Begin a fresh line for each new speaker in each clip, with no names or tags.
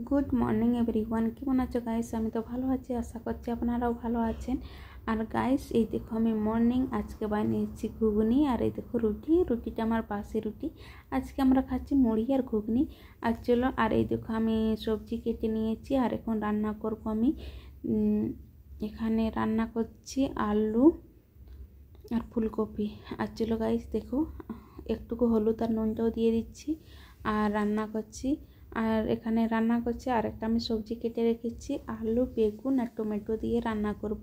Good morning everyone, কেমন আছো guys? আমি তো ভালো আছি, আশা করছি আপনারাও ভালো আছেন। আর গাইস, এই দেখো আমি মর্নিং আজকে বানিয়েছি ঘুগনি, আর এই দেখো রুটিটা আমার পাশে রুটি। আজকে আমরা খাচ্ছি মুড়ি আর ঘুগনি। আর চলো, আর এই দেখো আমি সবজি কেটে নিয়েছি, আর এখন রান্না করব আমি। এখানে রান্না করছি আলু আর ফুলকপি। আর চলো গাইস দেখো, একটুকু হলুদ আর নুনটাও দিয়ে দিচ্ছি আর রান্না করছি। আর এখানে রান্না করছি, আর একটা আমি সবজি কেটে রেখেছি, আলু বেগুন আর টমেটো দিয়ে রান্না করব।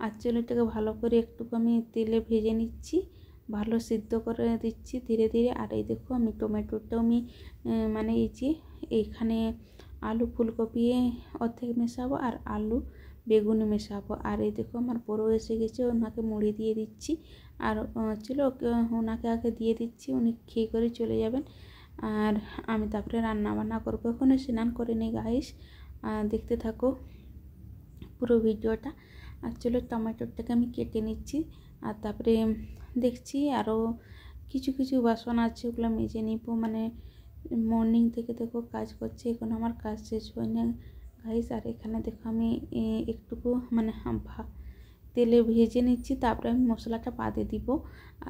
আর চলো এটাকে ভালো করে একটুকু আমি তেলে ভেজে নিচ্ছি, ভালো সিদ্ধ করে দিচ্ছি ধীরে ধীরে। আর এই দেখো আমি টমেটোটাও আমি মানে এই যে এইখানে আলু ফুলকপি অর্ধেক মেশাবো আর আলু বেগুন মেশাবো। আর এই দেখো আমার বড়ো এসে গেছে, ওনাকে মুড়ি দিয়ে দিচ্ছি। আর চলো ওনাকে আগে দিয়ে দিচ্ছি, উনি খেয়ে করে চলে যাবেন। আর আমি তারপরে রান্না বান্না করবো, এখনো স্নান করে নেই গাইস। দেখতে থাকো পুরো ভিডিওটা। আর চলো টমেটোটাকে আমি কেটে নিচ্ছি, আর তারপরে দেখছি আরও কিছু কিছু বাসন আছে, ওগুলো মেজে নিব। মানে মর্নিং থেকে দেখো কাজ করছে, এখন আমার কাজ শেষ হয় না গাইস। আর এখানে দেখো আমি একটুকু মানে তেলে ভেজে নিচ্ছি, তারপরে আমি মশলাটা বাদে দিব।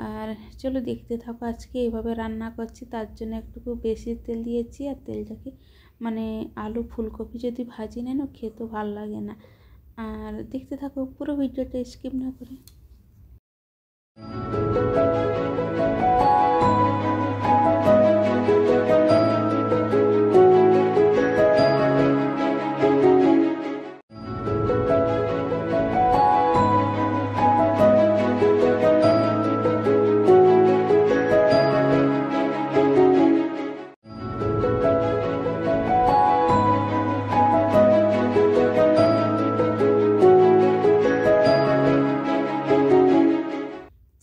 আর চলো দেখতে থাকো, আজকে এইভাবে রান্না করছি, তার জন্য একটুকু বেশি তেল দিয়েছি। আর তেলটাকে মানে আলু ফুলকপি যদি ভাজি নেন খেতেও ভালো লাগে না। আর দেখতে থাকো পুরো ভিডিওটা স্কিপ না করে।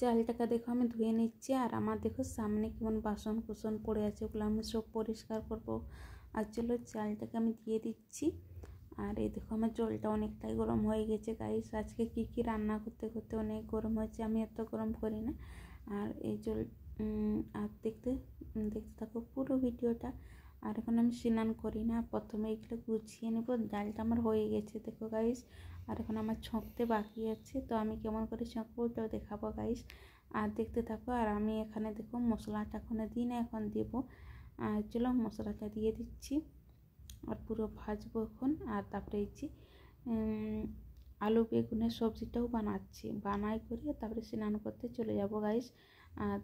চালটাকে দেখো আমি ধুয়ে নিচ্ছি, আর আমার দেখো সামনে কেমন বাসন কুসন পড়ে আছে, ওগুলো আমি সব পরিষ্কার করব। আর চলো চালটাকে আমি দিয়ে দিচ্ছি। আর এই দেখো আমার জলটা অনেকটাই গরম হয়ে গেছে গাইস। আজকে কি রান্না করতে করতে অনেক গরম হয়েছে, আমি এত গরম করি না। আর এই জল আর দেখতে থাকো পুরো ভিডিওটা। আর এখন আমি স্নান করি না, প্রথমে এগুলো গুছিয়ে নেব। ডালটা আমার হয়ে গেছে দেখো গাইস। আর এখন আমার ছঁকতে বাকি আছে, তো আমি কেমন করে ছঁকবো ওটাও দেখাবো গাইস। আর দেখতে থাকো। আর আমি এখানে দেখো মশলাটা এখন দিই না, এখন দেবো। আর চলো মশলাটা দিয়ে দিচ্ছি, আর পুরো ভাজবো এখন। আর তারপরে এই যে আলু বেগুনের সবজিটাও বানাই করে তারপরে স্নান করতে চলে যাব গাইস। আর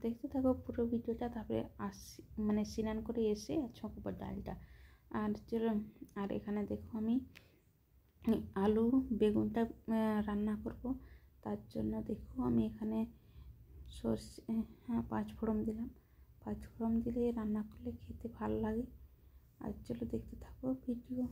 দেখতে থাকো পুরো ভিডিওটা, তারপরে আসি মানে স্নান করে এসে ছঁকবো ডালটা। আর চলো, আর এখানে দেখো আমি আলু বেগুনটা রান্না করব, তার জন্য দেখো আমি এখানে সর্ষে 5 ফোড়ন দিলাম। 5 ফোড়ন দিলে রান্না করলে খেতে ভালো লাগে। আর চলো দেখতে থাকো ভিডিও।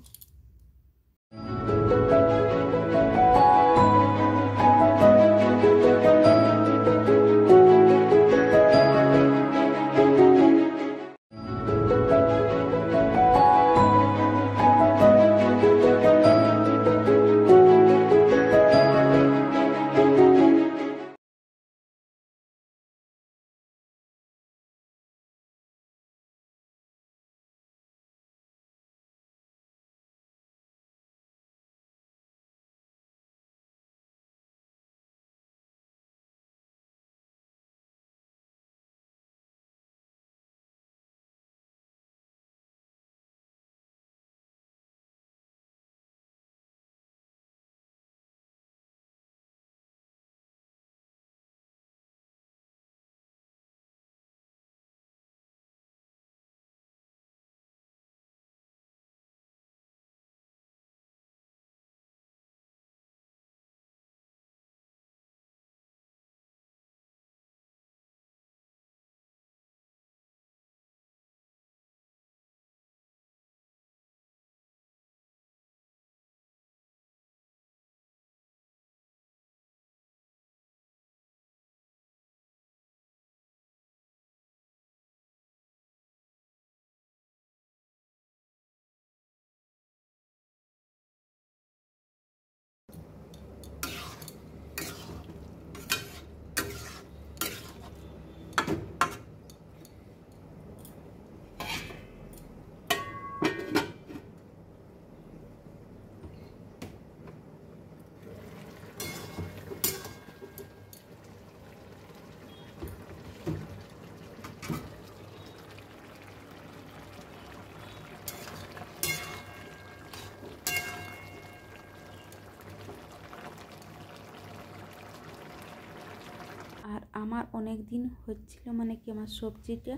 আমার অনেক দিন হচ্ছিল মানে কি আমার সবজিটা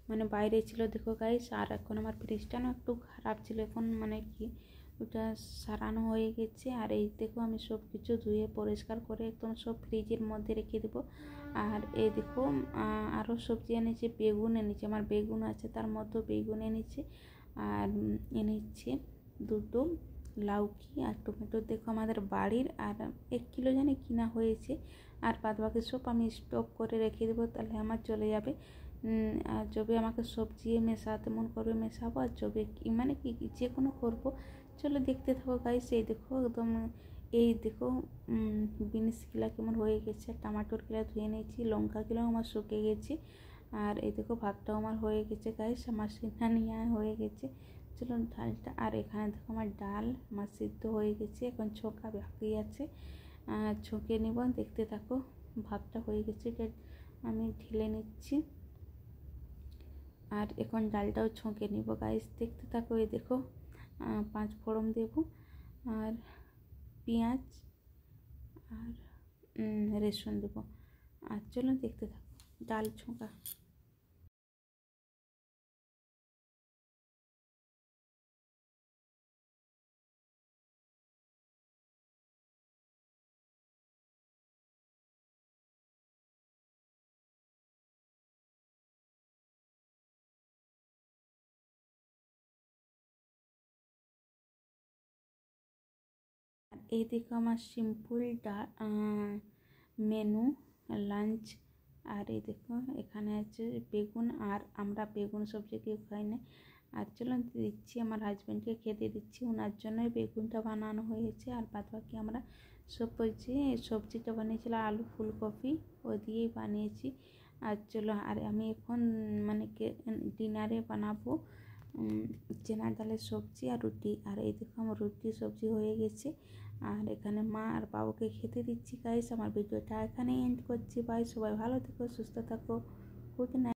মানে বাইরে ছিল দেখো গাইস। আর এখন আমার ফ্রিজটা না একটু খারাপ ছিল, এখন মানে কি ওটা সারানো হয়ে গেছে। আর এই দেখো আমি সব কিছু ধুয়ে পরিষ্কার করে একদম সব ফ্রিজের মধ্যে রেখে দেবো। আর এই দেখো আরও সবজি এনেছে, বেগুন এনেছে, আমার বেগুন আছে তার মধ্যে বেগুন এনেছে। আর এনেছে দুটো লাউকি আর টমেটো দেখো আমাদের বাড়ির। আর 1 কিলো জানি কিনা হয়েছে। আর বাদ বাকি সব আমি স্টক করে রেখে দেবো, তাহলে আমার চলে যাবে। আর যবে আমাকে সবজি মেশাতে মন করবে মেশাবো, আর যবে মানে কি যে কোনো করবো। চলো দেখতে থাকো গাইস। এই দেখো একদম এই দেখো বিনসগুলা কেমন হয়ে গেছে, টমাটোরগুলো ধুয়ে নিয়েছি, লঙ্কাগুলো আমার শুকিয়ে গেছে। আর এই দেখো ভাতটাও আমার হয়ে গেছে গাইস, আমার সিদ্ধা নিয়ে হয়ে গেছে। চলো ডালটা, আর এখানে দেখো আমার ডাল আমার সিদ্ধ হয়ে গেছে, এখন ছোকা বাকি আছে, ছোকে নিব, দেখতে থাকো। ভাতটা হয়ে গেছে, এটা আমি ঢেলে নিচ্ছি। আর এখন ডালটাও ছোঁকে নিব গাইস, দেখতে থাকো। এই দেখো 5 ফোড়ন দেব, আর পেঁয়াজ আর রসুন দেবো। আর চলো দেখতে থাকো ডাল ছোঁকা। আর এই দেখো আমার সিম্পল মেনু লাঞ্চ। আর এই দেখো এখানে আছে বেগুন, আর আমরা বেগুন সবজি কেউ খাই না। আর চলো দিচ্ছি আমার হাজব্যান্ডকে খেতে দিচ্ছি, ওনার জন্যই বেগুনটা বানানো হয়েছে। আর বাদ বাকি আমরা সবজিটা বানিয়েছিলাম আলু ফুলকপি, ও দিয়েই বানিয়েছি। আর চলো, আর আমি এখন মানে ডিনারে বানাবো চেনা ডালের সবজি আর রুটি। আর এই দেখো আমার রুটি সবজি হয়ে গেছে। আর এখানে মা আর বাবুকে খেতে দিচ্ছি গাইস। আমার ভিডিওটা এখানেই এন্ড করছি। বাই, সবাই ভালো থেকো, সুস্থ থাকো, গুড নাইট।